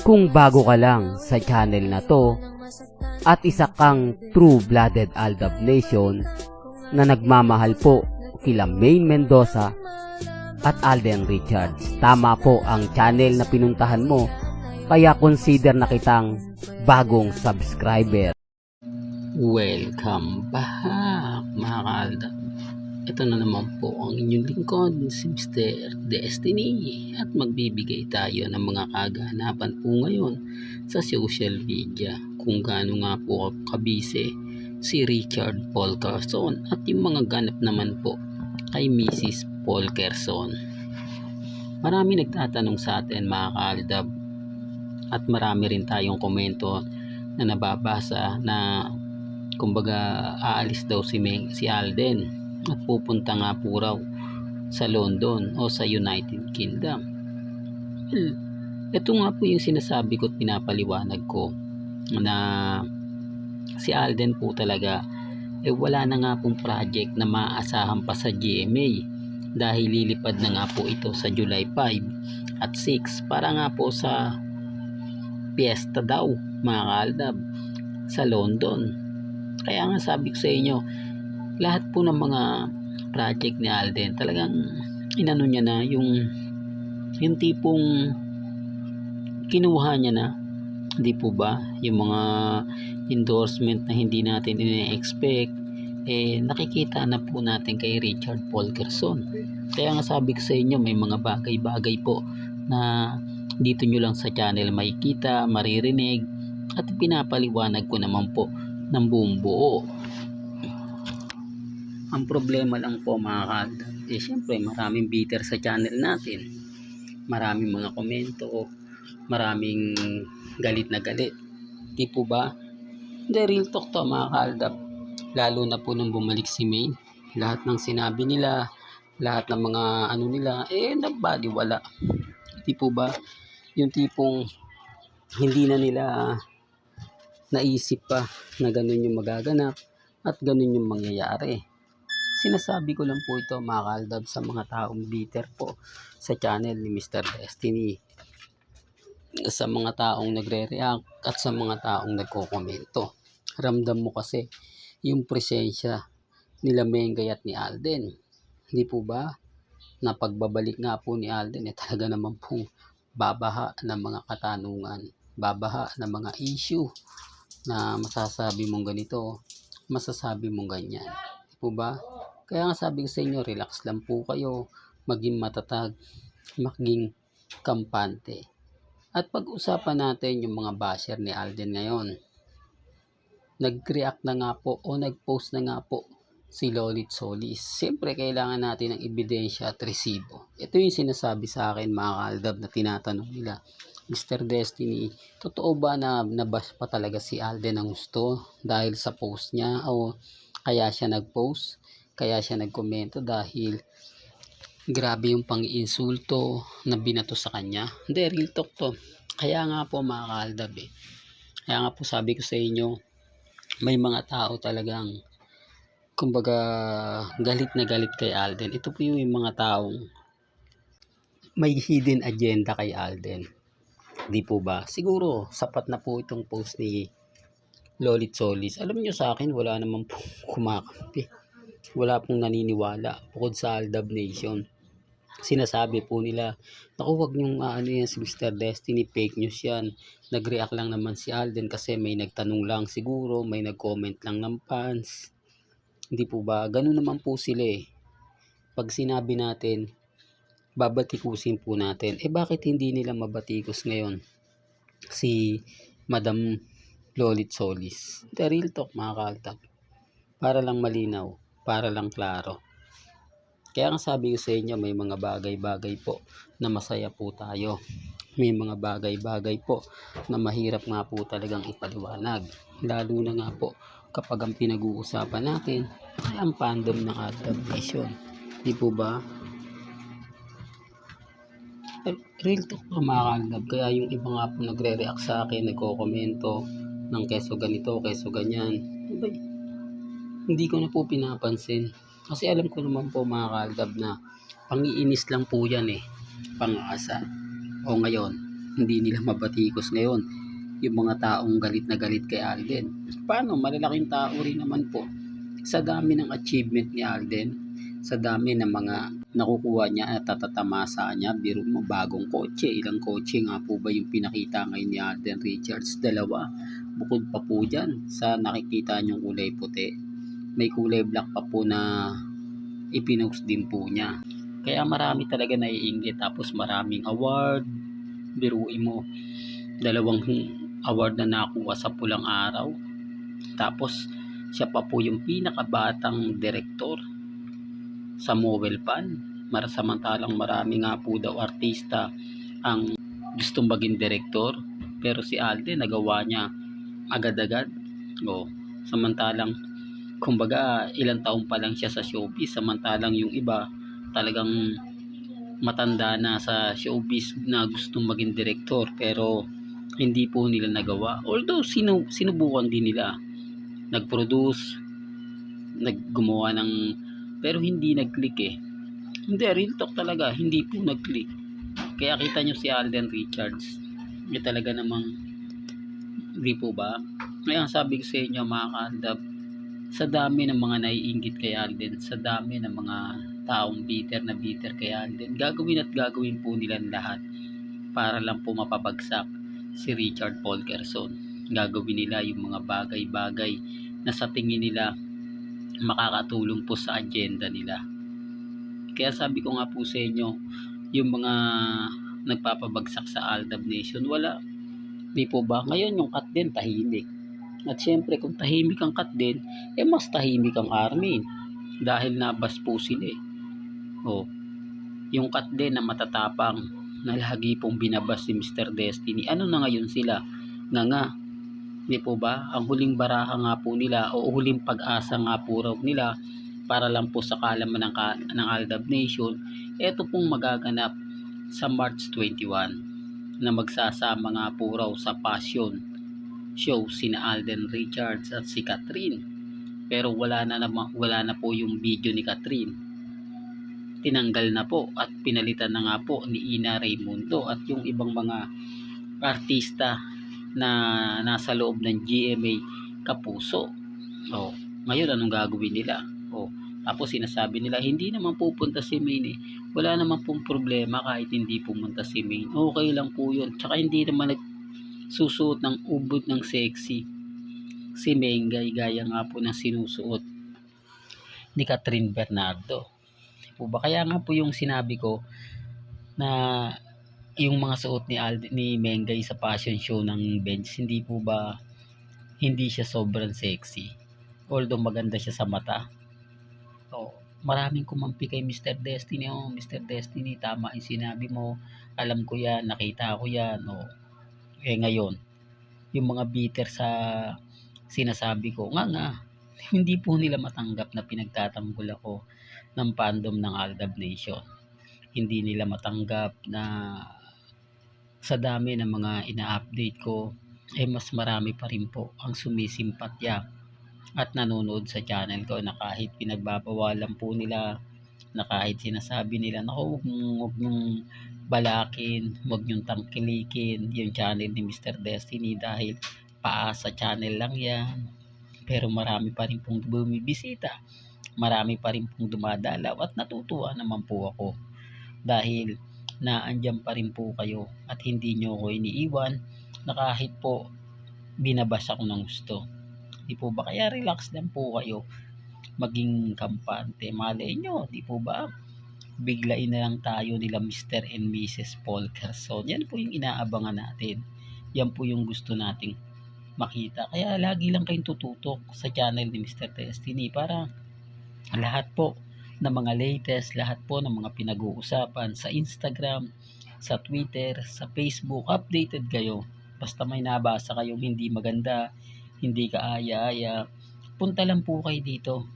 Kung bago ka lang sa channel na to at isa kang true-blooded Aldab Nation na nagmamahal po kila Maine Mendoza at Alden Richards, tama po ang channel na pinuntahan mo, kaya consider na kitang bagong subscriber. Welcome back mga ka-Aldab. Ito na naman po ang inyong lingkod, si Mr. Destiny, at magbibigay tayo ng mga kaganapan po ngayon sa social media, kung gaano nga po kabise si Richard Paul Carson at yung mga ganap naman po kay Mrs. Paul Carson. Marami nagtatanong sa atin mga ka-Aldab, at marami rin tayong komento na nababasa na kumbaga aalis daw si Alden at pupunta nga po raw sa London o sa United Kingdom. Well, ito nga po yung sinasabi ko at pinapaliwanag ko na si Alden po talaga wala na nga pong project na maaasahan pa sa GMA dahil lilipad na nga po ito sa July 5 at 6 para nga po sa piyesta daw mga ka-Aldab sa London. Kaya nga sabi ko sa inyo, lahat po ng mga project ni Alden talagang inano niya na yung tipong kinuha niya na, hindi po ba, yung mga endorsement na hindi natin ina-expect nakikita na po natin kay Richard Paul Carson. Kaya nga sabi ko sa inyo, may mga bagay-bagay po na dito nyo lang sa channel makikita, maririnig, at pinapaliwanag ko naman po ng buong buo. Ang problema lang po mga ka-Aldab, syempre maraming bitter sa channel natin, maraming mga komento, maraming galit na galit, di po ba? The real talk to mga ka-Aldab, lalo na po nung bumalik si Maine, lahat ng sinabi nila, lahat ng mga ano nila nagbaliwala, di po ba? Yung tipong hindi na nila naisip pa na ganun yung magaganap at ganun yung mangyayari. Sinasabi ko lang po ito mga ka-Aldab sa mga taong bitter po sa channel ni Mr. Destiny, sa mga taong nagre-react at sa mga taong nagko-komento. Ramdam mo kasi yung presensya nila Mengay at ni Alden, hindi po ba? Na pagbabalik nga po ni Alden talaga naman pong babaha ng mga katanungan, babaha ng mga issue na masasabi mong ganito, masasabi mong ganyan, di po ba? Kaya nga sabi ko sa inyo, relax lang po kayo, maging matatag, maging kampante. At pag-usapan natin yung mga basher ni Alden ngayon. Nag-react na nga po o nag-post na nga po si Lolit Solis. Siyempre kailangan natin ng ebidensya at resibo. Ito yung sinasabi sa akin mga ka-Aldab na tinatanong nila, Mr. Destiny, totoo ba na nabash pa talaga si Alden ng gusto dahil sa post niya, o kaya siya nag-post, kaya siya nagkomento dahil grabe yung pang-iinsulto na binato sa kanya? Hindi, real talk to. Kaya nga po mga ka-Aldab kaya nga po sabi ko sa inyo, may mga tao talagang kumbaga galit na galit kay Alden. Ito po yung mga taong may hidden agenda kay Alden, di po ba? Siguro sapat na po itong post ni Lolit Solis. Alam nyo sa akin, wala naman pong kumakampi, wala pong naniniwala bukod sa Aldab Nation. Sinasabi po nila, naku, wag nyong yan si Mr. Destiny, fake news yan, nag-react lang naman si Alden kasi may nagtanong lang siguro, may nag-comment lang ng fans, hindi po ba? Ganun naman po sila pag sinabi natin babatikusin po natin, bakit hindi nila mabatikos ngayon si Madam Lolit Solis? The real talk mga ka-Aldab, para lang malinaw, para lang klaro. Kaya nga sabi ko sa inyo, may mga bagay-bagay po na masaya po tayo, may mga bagay-bagay po na mahirap nga po talagang ipaliwanag, lalo na nga po kapag ang pinag-uusapan natin ay ang fandom ng Aldab Nation, di po ba? Real talk po mga ka-Aldab. Kaya yung iba nga po nagre-react sa akin, nagko-komento ng keso ganito, keso ganyan, hindi ko na po pinapansin, kasi alam ko naman po mga ka-Aldab na pang-iinis lang po yan pang-asa. O ngayon, hindi nila mabatikos ngayon yung mga taong galit na galit kay Alden. Paano? Malalaking tao rin naman po. Sa dami ng achievement ni Alden, sa dami ng mga nakukuha niya at tatatamasa niya, biro mo bagong kotse, ilang kotse nga po ba yung pinakita ngayon ni Alden Richards? 2. Bukod pa po dyan sa nakikita niyong kulay puti, may kulay black pa po na ipinost din po niya. Kaya marami talaga naiinggit, tapos maraming award. Biruin mo, 2 award na nakuha sa pulang araw. Tapos siya pa po yung pinakabatang direktor sa Mobile Pan. Samantalang marami nga po daw artista ang gustong maging direktor, pero si Alden nagawa niya agad-agad. Samantalang kumbaga ilang taon pa lang siya sa showbiz, samantalang yung iba talagang matanda na sa showbiz na gustong maging direktor, pero hindi po nila nagawa. Although sinubukan din nila, nag-produce, naggumawa ng, pero hindi nag-click Hindi, real talk talaga, hindi po nag-click. Kaya kita nyo si Alden Richards, talaga namang, hindi po ba? Ngayon sabi ko sa inyo mga kaaldab, sa dami ng mga naiinggit kay Alden, sa dami ng mga taong bitter na bitter kay Alden, gagawin at gagawin po nila lahat para lang po mapabagsak si Richard Paul Quezon. Gagawin nila yung mga bagay-bagay na sa tingin nila makakatulong po sa agenda nila. Kaya sabi ko nga po sa inyo, yung mga nagpapabagsak sa Aldab Nation, wala. Di po ba? Ngayon yung Kat din tahimik. At syempre kung tahimik ang Kat din, mas tahimik ang Armin. Dahil nabas po sila yung Kat din na matatapang, na lagi pong binabas si Mr. Destiny. Ano na ngayon sila? Nga. Di po ba? Ang huling baraha nga po nila, o huling pag-asa nga po raw nila, para lang po sa kalaman ng Aldab Nation, eto pong magaganap sa March 21, na magsasama nga po raw sa Passion Show sina Alden Richards at si Catherine. Pero wala na po yung video ni Catherine. Tinanggal na po at pinalitan na nga po ni Ina Raymundo at yung ibang mga artista na nasa loob ng GMA Kapuso. Ngayon anong gagawin nila? Tapos sinasabi nila hindi naman pupunta si Maine. Wala naman pong problema kahit hindi pumunta si Maine. Okay lang po yun. Tsaka hindi naman nagsusuot ng ubod ng sexy si Mengay gaya nga po ng sinusuot ni Catherine Bernardo. Kaya nga po yung sinabi ko na yung mga suot ni Mengay sa fashion show ng Benz, hindi po ba hindi siya sobrang sexy? Although maganda siya sa mata. Maraming kumampi kay Mr. Destiny. Mr. Destiny, tama yung sinabi mo. Alam ko yan, nakita ko yan. Ngayon, yung mga bitter sa sinasabi ko, nga, hindi po nila matanggap na pinagtatanggol ako ng fandom ng Aldab Nation. Hindi nila matanggap na sa dami ng mga ina-update ko, mas marami pa rin po ang sumisimpatya at nanonood sa channel ko, na kahit pinagbabawalan po nila, na kahit sinasabi nila, huwag nyong balakin, huwag nyong tangkilikin yung channel ni Mr. Destiny dahil paasa channel lang yan. Pero marami pa rin pong bumibisita, marami pa rin pong dumadalaw, at natutuwa naman po ako dahil naandyan pa rin po kayo at hindi nyo ako iniiwan, na kahit po binabasa ko ng gusto. Di po ba? Kaya relax lang po kayo, maging kampante. Malay nyo, di po ba? Biglain na lang tayo nila Mr. and Mrs. Paul Quezon. Yan po yung inaabangan natin. Yan po yung gusto nating makita. Kaya lagi lang kayong tututok sa channel ni Mr. Destiny para lahat po ng mga latest, lahat po ng mga pinag-uusapan sa Instagram, sa Twitter, sa Facebook, updated kayo. Basta may nabasa kayong hindi maganda, hindi kaaya-aya, punta lang po kayo dito.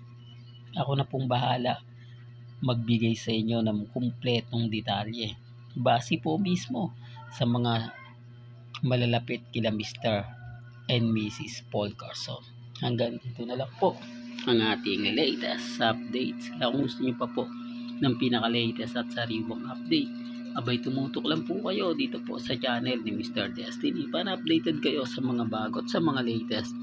Ako na pong bahala magbigay sa inyo ng kumpletong detalye. Base po mismo sa mga malalapit kila Mr. and Mrs. Paul Quezon. Hanggang dito na lang po ang ating latest updates. Kaya kung gusto nyo pa po ng pinaka-latest at sariwang update, Abay tumutok lang po kayo dito po sa channel ni Mr. Destiny para updated kayo sa mga bago at sa mga latest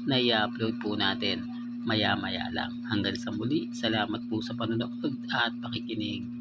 na i-upload po natin maya maya lang. Hanggang sa muli, salamat po sa panonood at pakikinig.